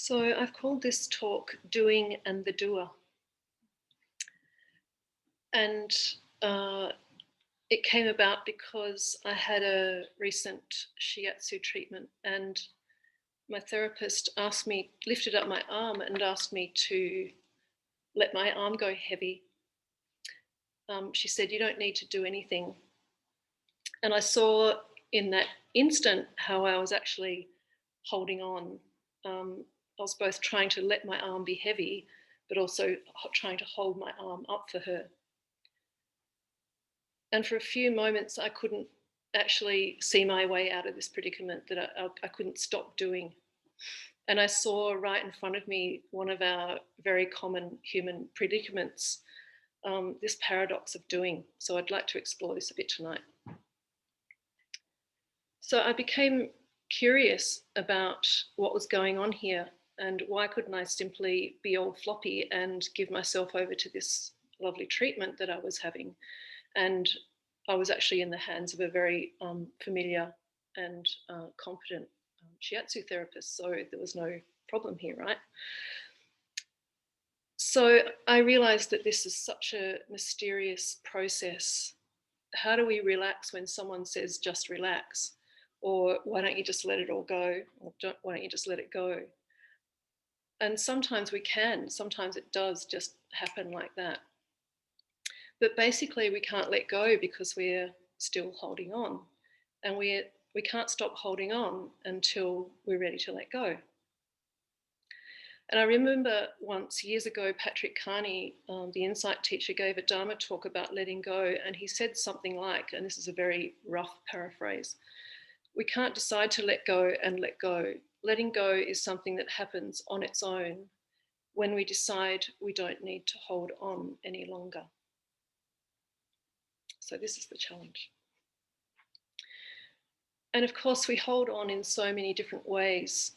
So I've called this talk Doing and the Doer. And it came about because I had a recent shiatsu treatment, and my therapist lifted up my arm and asked me to let my arm go heavy. She said, "You don't need to do anything." And I saw in that instant how I was actually holding on. I was both trying to let my arm be heavy, but also trying to hold my arm up for her. And for a few moments, I couldn't actually see my way out of this predicament that I couldn't stop doing. And I saw right in front of me one of our very common human predicaments, this paradox of doing. So I'd like to explore this a bit tonight. So I became curious about what was going on here, and why couldn't I simply be all floppy and give myself over to this lovely treatment that I was having. And I was actually in the hands of a very familiar and competent shiatsu therapist, so there was no problem here, right? So I realized that this is such a mysterious process. How do we relax when someone says just relax? Or why don't you just let it all go? Or why don't you just let it go? And sometimes we can, sometimes it does just happen like that. But basically we can't let go because we're still holding on. And we can't stop holding on until we're ready to let go. And I remember once, years ago, Patrick Carney, the insight teacher, gave a Dharma talk about letting go. And he said something like, and this is a very rough paraphrase, we can't decide to let go and let go. Letting go is something that happens on its own when we decide we don't need to hold on any longer. So this is the challenge. And of course, we hold on in so many different ways.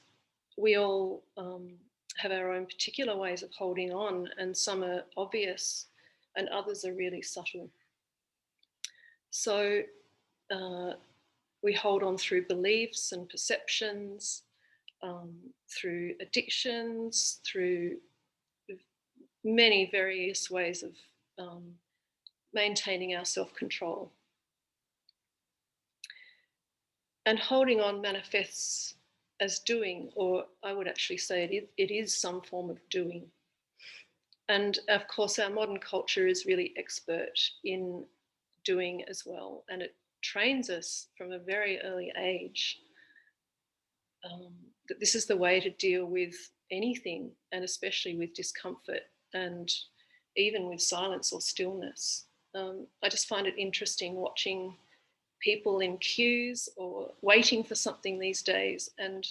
We all have our own particular ways of holding on, and some are obvious and others are really subtle. So we hold on through beliefs and perceptions, through addictions, through many various ways of maintaining our self-control. And holding on manifests as doing, or I would actually say it is some form of doing. And of course, our modern culture is really expert in doing as well. And it trains us from a very early age that this is the way to deal with anything, and especially with discomfort and even with silence or stillness. I just find it interesting watching people in queues or waiting for something these days, and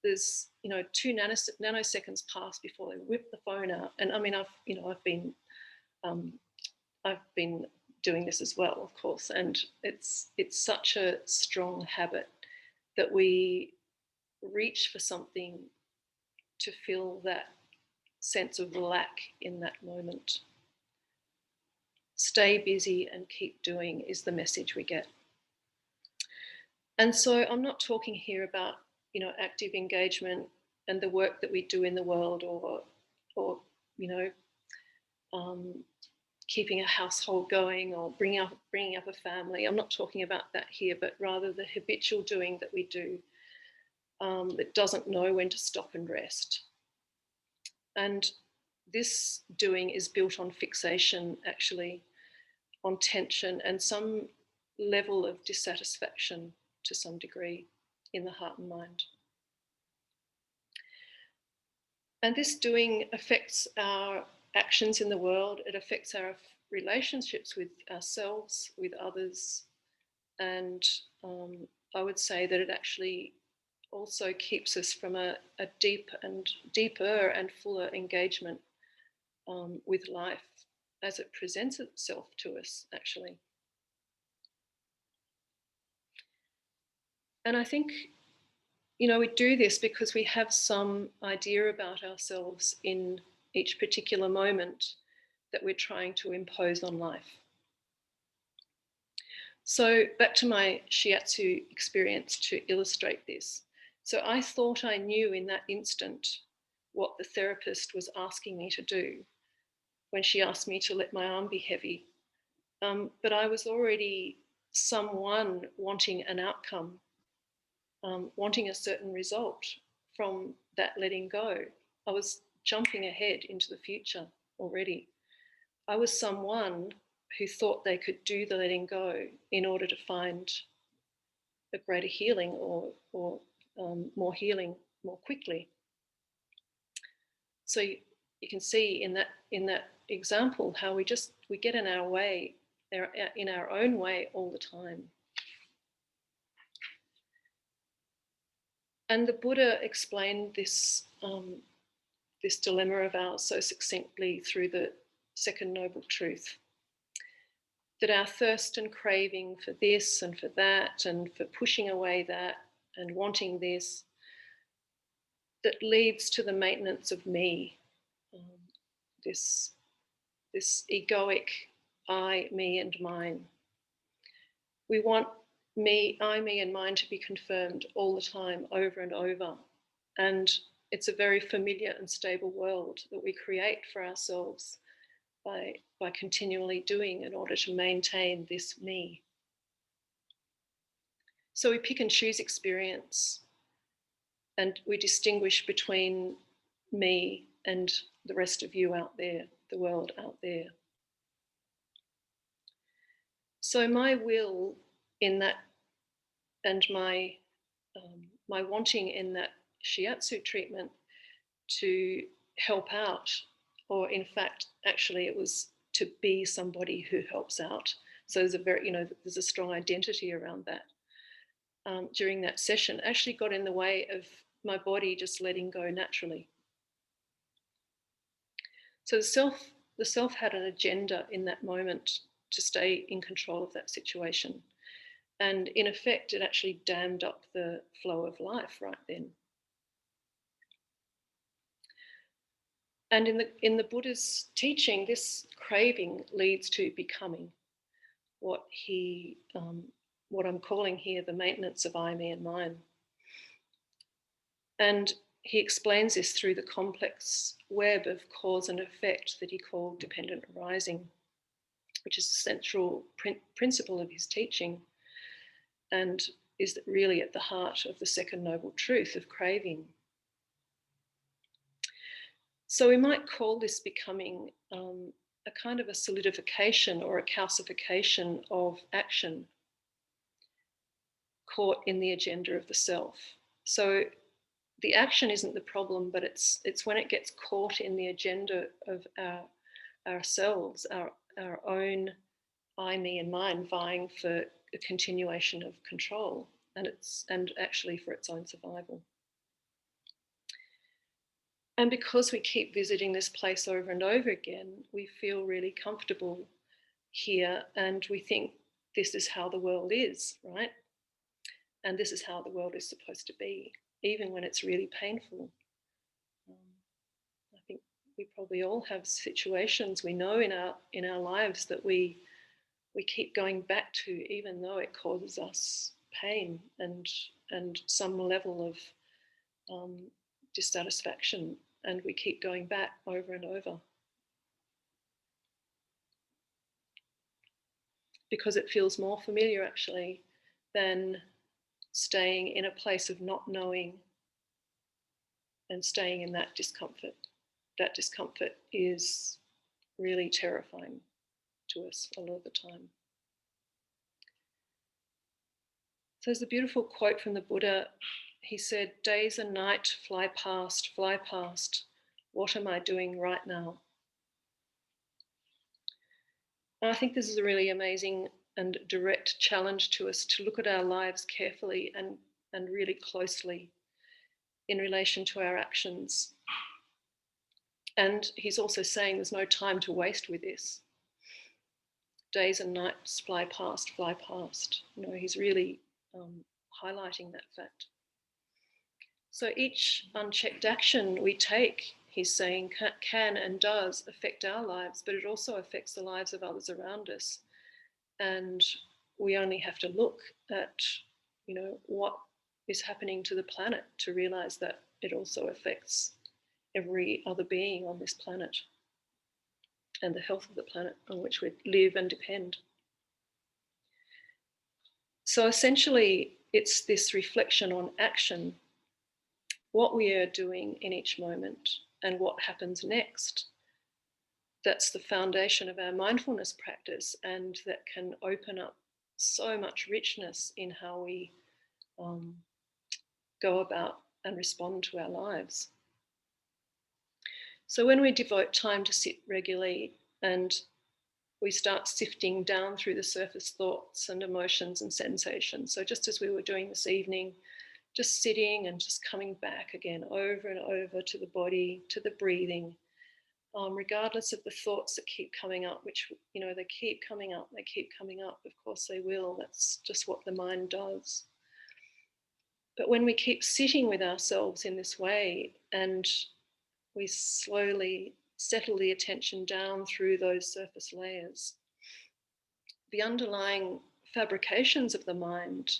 there's 2 nanoseconds pass before they whip the phone out. And I mean, I've been doing this as well, of course, and it's such a strong habit that we reach for something to fill that sense of lack in that moment. Stay busy and keep doing is the message we get. And so I'm not talking here about active engagement and the work that we do in the world, or keeping a household going, or bringing up a family. I'm not talking about that here, but rather the habitual doing that we do that doesn't know when to stop and rest. And this doing is built on fixation, actually, on tension and some level of dissatisfaction to some degree in the heart and mind. And this doing affects our actions in the world. It affects our relationships with ourselves, with others. And I would say that it actually also keeps us from a deeper and fuller engagement with life as it presents itself to us, actually. And I think, we do this because we have some idea about ourselves in each particular moment that we're trying to impose on life. So back to my shiatsu experience to illustrate this. So I thought I knew in that instant what the therapist was asking me to do when she asked me to let my arm be heavy. But I was already someone wanting an outcome, wanting a certain result from that letting go. I was jumping ahead into the future already. I was someone who thought they could do the letting go in order to find a greater healing or more healing more quickly. So you can see in that example how we get in our way, in our own way all the time. And the Buddha explained this this dilemma of ours so succinctly through the second noble truth, that our thirst and craving for this and for that and for pushing away that and wanting this, that leads to the maintenance of me, this egoic I, me and mine. We want me, I, me and mine to be confirmed all the time, over and over. And it's a very familiar and stable world that we create for ourselves by continually doing in order to maintain this me. So we pick and choose experience, and we distinguish between me and the rest of you out there, the world out there. So my will in that, and my wanting in that shiatsu treatment to help out, or in fact, actually it was to be somebody who helps out. So there's there's a strong identity around that. During that session, actually got in the way of my body just letting go naturally. So the self had an agenda in that moment to stay in control of that situation. And in effect, it actually dammed up the flow of life right then. And in the Buddha's teaching, this craving leads to becoming, what I'm calling here the maintenance of I, me, and mine. And he explains this through the complex web of cause and effect that he called dependent arising, which is the central principle of his teaching, and is really at the heart of the second noble truth of craving. So we might call this becoming a kind of a solidification or a calcification of action caught in the agenda of the self. So the action isn't the problem, but it's when it gets caught in the agenda of ourselves, our own I, me, and mine vying for a continuation of control, and actually for its own survival. And because we keep visiting this place over and over again, we feel really comfortable here, and we think this is how the world is, right? And this is how the world is supposed to be, even when it's really painful. I think we probably all have situations we know in our lives that we keep going back to, even though it causes us pain and some level of dissatisfaction, and we keep going back over and over because it feels more familiar actually than staying in a place of not knowing and staying in that discomfort. That discomfort is really terrifying to us a lot of the time. So there's a beautiful quote from the Buddha. He said, "Days and night fly past, fly past. What am I doing right now?" And I think this is a really amazing and direct challenge to us to look at our lives carefully and really closely in relation to our actions. And he's also saying there's no time to waste with this. Days and nights fly past, fly past. He's really highlighting that fact. So each unchecked action we take, he's saying, can and does affect our lives, but it also affects the lives of others around us. And we only have to look at, what is happening to the planet to realize that it also affects every other being on this planet and the health of the planet on which we live and depend. So essentially, it's this reflection on action, what we are doing in each moment and what happens next. That's the foundation of our mindfulness practice, and that can open up so much richness in how we go about and respond to our lives. So when we devote time to sit regularly and we start sifting down through the surface thoughts and emotions and sensations, so just as we were doing this evening, just sitting and just coming back again over and over to the body, to the breathing, regardless of the thoughts that keep coming up, which, they keep coming up, of course they will, that's just what the mind does. But when we keep sitting with ourselves in this way and we slowly settle the attention down through those surface layers, the underlying fabrications of the mind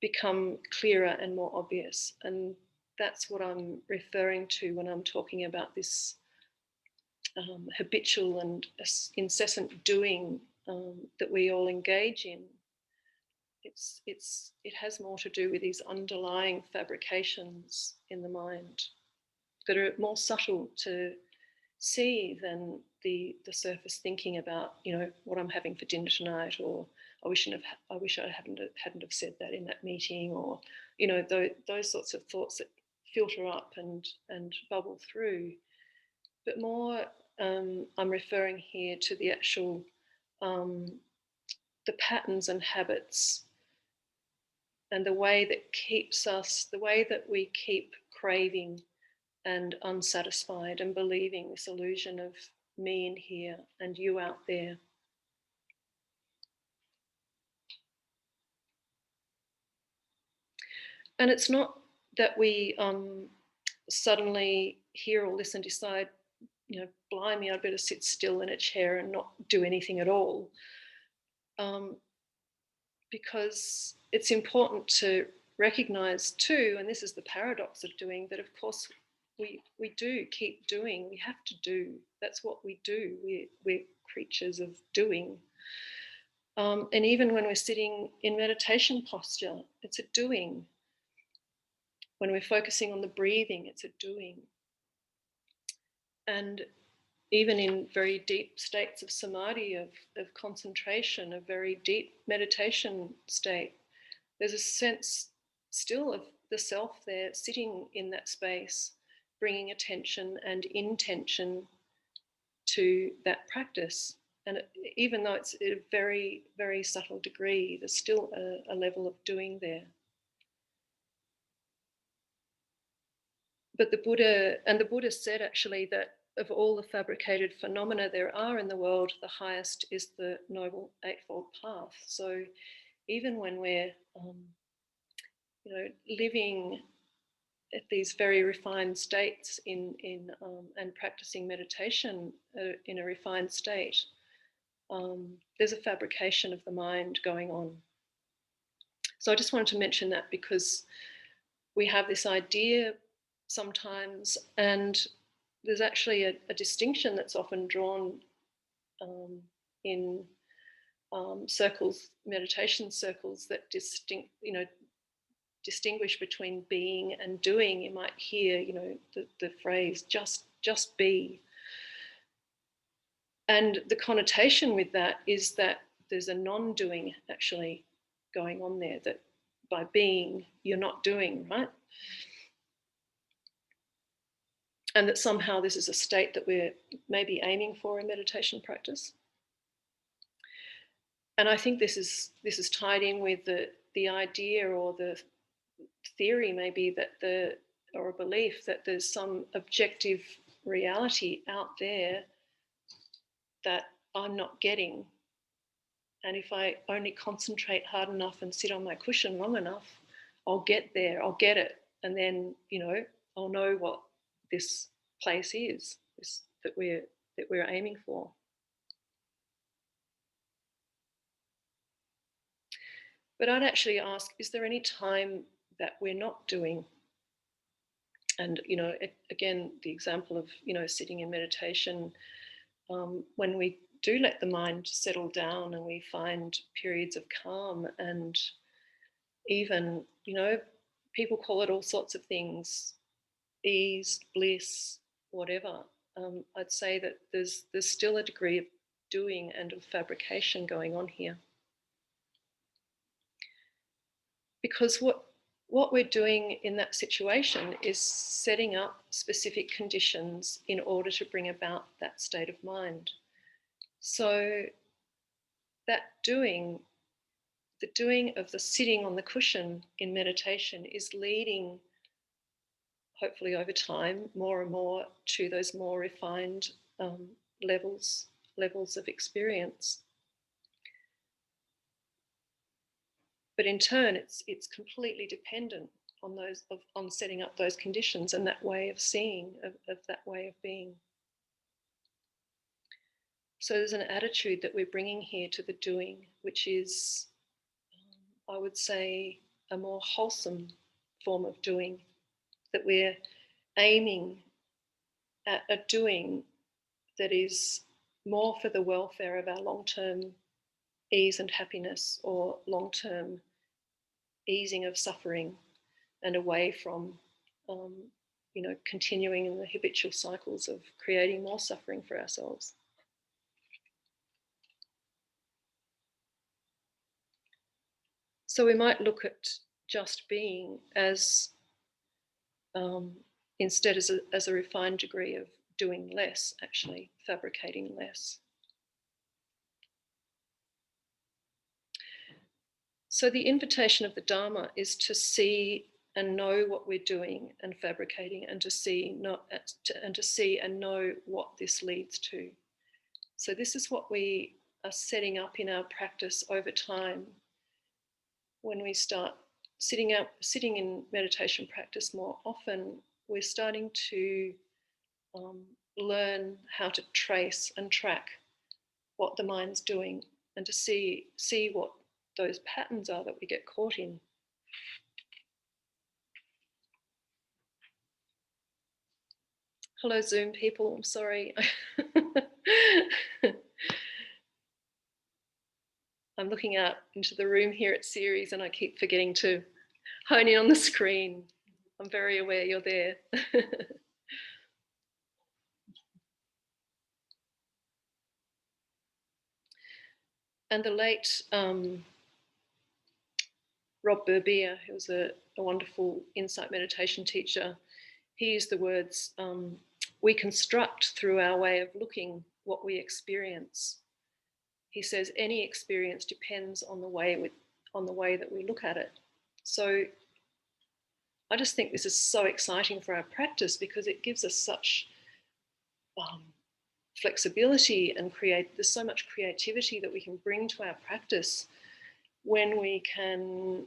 become clearer and more obvious. And that's what I'm referring to when I'm talking about this habitual and incessant doing that we all engage in. It has more to do with these underlying fabrications in the mind that are more subtle to see than the surface thinking about, what I'm having for dinner tonight, or I wish I hadn't have said that in that meeting, or those sorts of thoughts that filter up and bubble through. But more, I'm referring here to the actual the patterns and habits and the way that we keep craving and unsatisfied and believing this illusion of me in here and you out there. And it's not that we suddenly hear all this and decide, blimey, I'd better sit still in a chair and not do anything at all. Because it's important to recognize too, and this is the paradox of doing, that of course we do keep doing, we have to do, that's what we do, we're creatures of doing. And even when we're sitting in meditation posture, it's a doing. When we're focusing on the breathing, it's a doing. And even in very deep states of samadhi, of concentration, a very deep meditation state, there's a sense still of the self there sitting in that space, bringing attention and intention to that practice. And even though it's a very, very subtle degree, there's still a level of doing there. But the Buddha said actually that of all the fabricated phenomena there are in the world, the highest is the Noble Eightfold Path. So even when we're, living at these very refined states and practicing meditation in a refined state, there's a fabrication of the mind going on. So I just wanted to mention that because we have this idea sometimes, and there's actually a distinction that's often drawn in circles, meditation circles, that distinguish between being and doing. You might hear, the phrase just be. And the connotation with that is that there's a non-doing actually going on there, that by being, you're not doing, right? And that somehow this is a state that we're maybe aiming for in meditation practice. And I think this is tied in with the idea or the theory maybe or a belief that there's some objective reality out there that I'm not getting. And if I only concentrate hard enough and sit on my cushion long enough, I'll get there, I'll get it. And then, I'll know what this place is, that we're aiming for. But I'd actually ask, is there any time that we're not doing? And, again, the example of, sitting in meditation, when we do let the mind settle down and we find periods of calm, and even, people call it all sorts of things, ease, bliss, whatever. I'd say that there's still a degree of doing and of fabrication going on here. Because what we're doing in that situation is setting up specific conditions in order to bring about that state of mind. So that the doing of the sitting on the cushion in meditation is leading, hopefully over time, more and more to those more refined levels of experience. But in turn, it's completely dependent on on setting up those conditions and that way of seeing, of that way of being. So there's an attitude that we're bringing here to the doing, which is, I would say, a more wholesome form of doing, that we're aiming at a doing that is more for the welfare of our long-term ease and happiness, or long-term easing of suffering, and away from continuing in the habitual cycles of creating more suffering for ourselves. So we might look at just being as, instead, as a refined degree of doing less, actually fabricating less. So the invitation of the Dharma is to see and know what we're doing and fabricating, and to see and know what this leads to. So this is what we are setting up in our practice over time. When we start sitting in meditation practice more often, we're starting to learn how to trace and track what the mind's doing, and to see what those patterns are that we get caught in. Hello, Zoom people, I'm sorry. I'm looking out into the room here at Ceres and I keep forgetting to hone in on the screen. I'm very aware you're there. And the late Rob Berbier, who was a wonderful insight meditation teacher, he used the words, we construct through our way of looking what we experience. He says any experience depends on the way that we look at it. So I just think this is so exciting for our practice, because it gives us such flexibility and there's so much creativity that we can bring to our practice when we can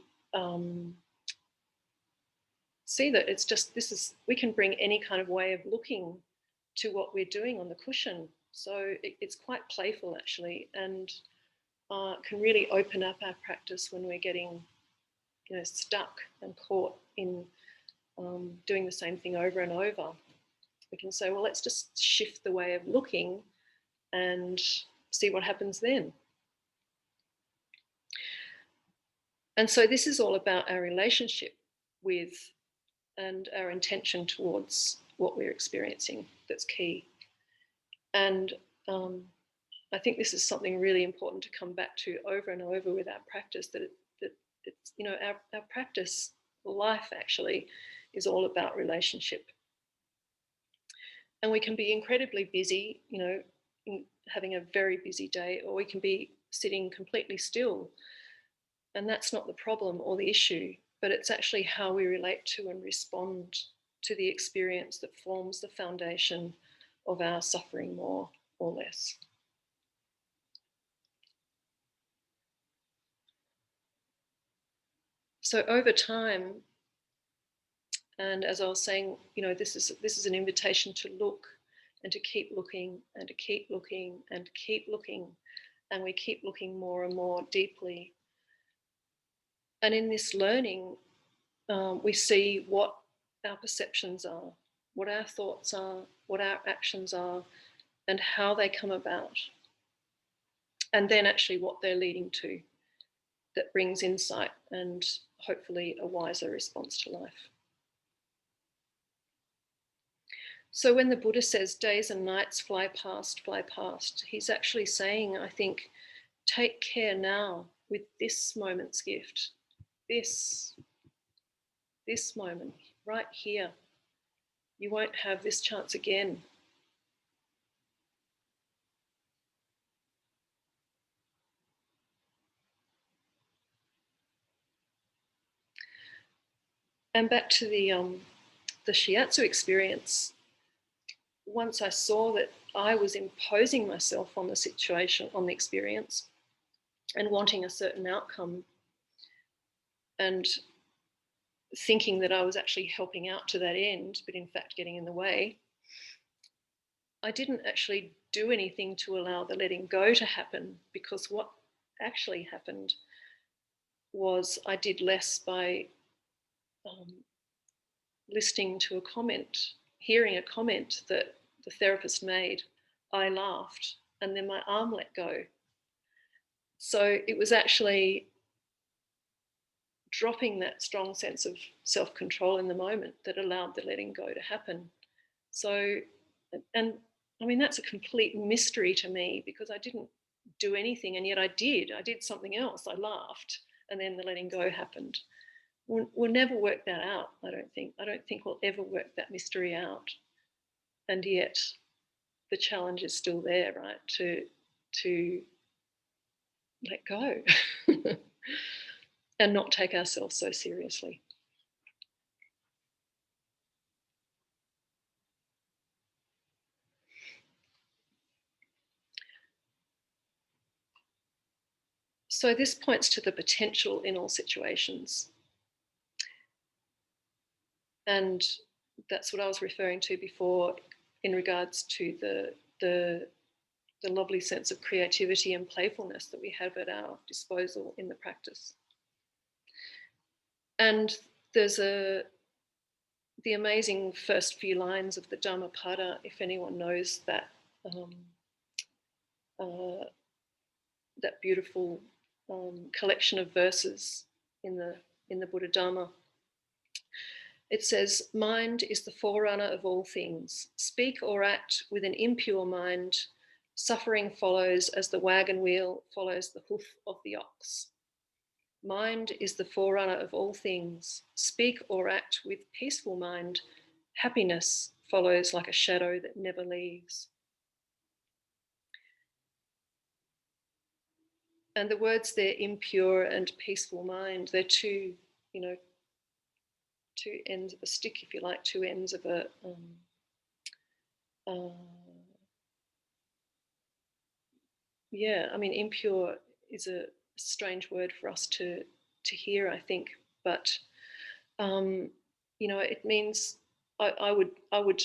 see that we can bring any kind of way of looking to what we're doing on the cushion. So it's quite playful, actually, and can really open up our practice when we're getting stuck and caught in doing the same thing over and over. We can say, well, let's just shift the way of looking and see what happens then. And so this is all about our relationship with and our intention towards what we're experiencing that's key. And I think this is something really important to come back to over and over with our practice, that it's, our practice, life actually, is all about relationship. And we can be incredibly busy, having a very busy day, or we can be sitting completely still. And that's not the problem or the issue, but it's actually how we relate to and respond to the experience that forms the foundation of our suffering, more or less. So over time, and as I was saying, this is an invitation to look, and to keep looking, and to keep looking, and to keep looking, and we keep looking more and more deeply. And in this learning, we see what our perceptions are, what our thoughts are, what our actions are, and how they come about. And then actually what they're leading to that brings insight and hopefully a wiser response to life. So when the Buddha says days and nights fly past, he's actually saying, I think, take care now with this moment's gift, this moment right here. You won't have this chance again. And back to the shiatsu experience, once I saw that I was imposing myself on the situation, on the experience, and wanting a certain outcome, and thinking that I was actually helping out to that end, but in fact getting in the way, I didn't actually do anything to allow the letting go to happen, because what actually happened was I did less by listening to a comment, hearing a comment that the therapist made. I laughed and then my arm let go. So it was actually dropping that strong sense of self-control in the moment that allowed the letting go to happen. So, and I mean, that's a complete mystery to me, because I didn't do anything, and yet I did something else. I laughed and then the letting go happened. We'll never work that out, I don't think we'll ever work that mystery out. And yet the challenge is still there, right? To let go and not take ourselves so seriously. So this points to the potential in all situations. And that's what I was referring to before in regards to the lovely sense of creativity and playfulness that we have at our disposal in the practice. And there's the amazing first few lines of the Dhammapada, if anyone knows that that beautiful collection of verses in the Buddha Dharma. It says, mind is the forerunner of all things. Speak or act with an impure mind, suffering follows as the wagon wheel follows the hoof of the ox. Mind is the forerunner of all things. Speak or act with peaceful mind, happiness follows like a shadow that never leaves. And the words there, impure and peaceful mind, they're two ends of a stick, if you like, two ends of a I mean, impure is a strange word for us to hear, I think, but it means I would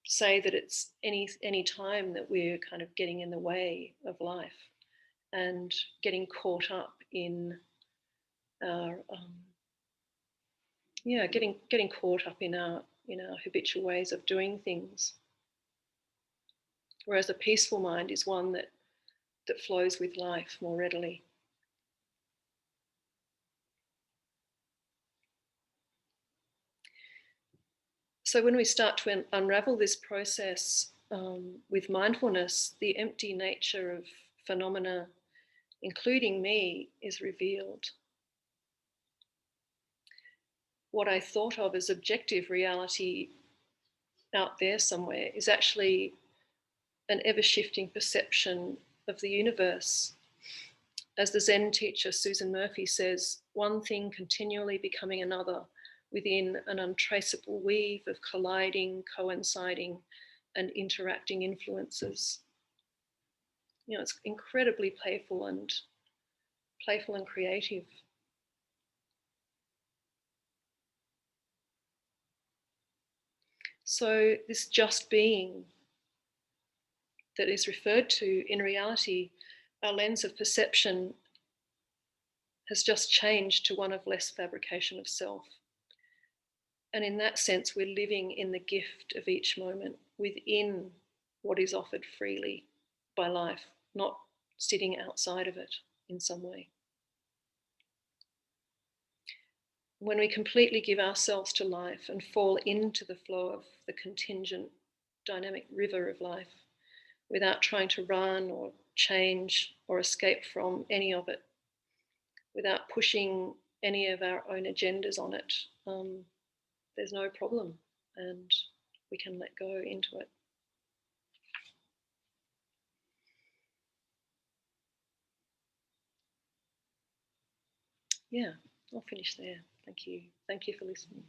say that it's any time that we're kind of getting in the way of life and getting caught up in our getting caught up in our habitual ways of doing things. Whereas a peaceful mind is one that flows with life more readily. So when we start to unravel this process with mindfulness, the empty nature of phenomena, including me, is revealed. What I thought of as objective reality out there somewhere is actually an ever-shifting perception of the universe. As the Zen teacher Susan Murphy says, one thing continually becoming another within an untraceable weave of colliding, coinciding, and interacting influences. It's incredibly playful and creative. So this just being that is referred to, in reality, our lens of perception has just changed to one of less fabrication of self. And in that sense, we're living in the gift of each moment within what is offered freely by life, not sitting outside of it in some way. When we completely give ourselves to life and fall into the flow of the contingent, dynamic river of life without trying to run or change or escape from any of it, without pushing any of our own agendas on it, there's no problem, and we can let go into it. Yeah, I'll finish there. Thank you. Thank you for listening.